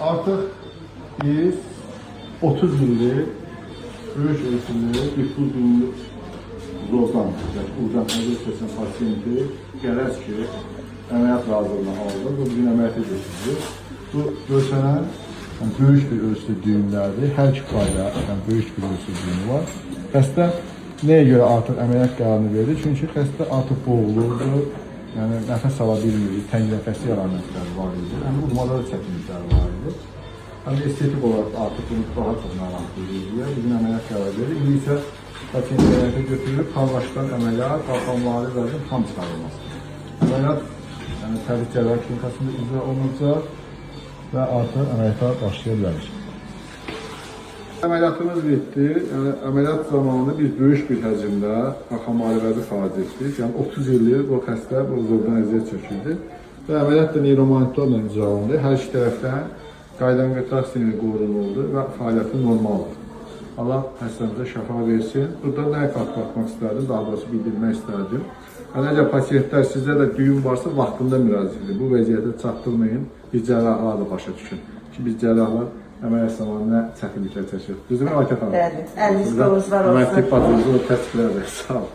Artıq biz 30 illik böyük ölçülü difuzlu zordan, uzaq nəzər pasiyenti gələz ki, əməliyyat razılığına aldı. Bu gün əməliyyata geçirildi. Bu görsənən böyük bir ölçülü düyünlərdir. Hər iki qayda böyük bir ölçülü düyünü var. Xəstə nəyə görə artıq əməliyyat qərarını verdi? Çünki xəstə artıq boğulurdu, yəni nəfəs ala bilmirdi, tənginəfəslik əlamətləri var idi. Həm udmada da çətinliklər var idi. Həm də estetik olaraq artıq bunu daha çox narahat edirdi. Bugün əməliyyat qərar verdi. İndi isə pasiyenti əməliyyata götürülüb, qarlaşdan əməliyyat, qalxanları vəzin tam çıxarılması. Əməliyyat təbii cərrah klinikasında icra olunacaq və artıq əməliyyata başlaya bilərik. Əməliyyatımız bitdi. Yəni, əməliyyat zamanında biz böyük bir həcmdə qalxanları xaric etdik. Yəni 30 illik o xəstə bu zordan əziyyət çəkirdi və əməliyyat da neyromonitorla icra olundu. Hər iki tərəfdən qaydan qıtaq siniri qorunuldu və fəaliyyəti normaldır. Allah həstəmizə şəfa versin. Burada nəyə baxmaq istərdim, daha doğrusu bildirmək istərdim. Yəni, əgər pasiyentlər sizdə də düyün varsa, vaxtında müraciət edin. Bu vəziyyətə çatdırmayın, biz cərrahlar da başa düşün. Ki, biz cərrahlar əməliyyat zamanı nə çətinliklər çəkirik. Düzdür mü Akif xanım? Bəli, əliniz qolunuz var olsun. Əməliyyat patoloji təsdiqlər verir. Sağ olun.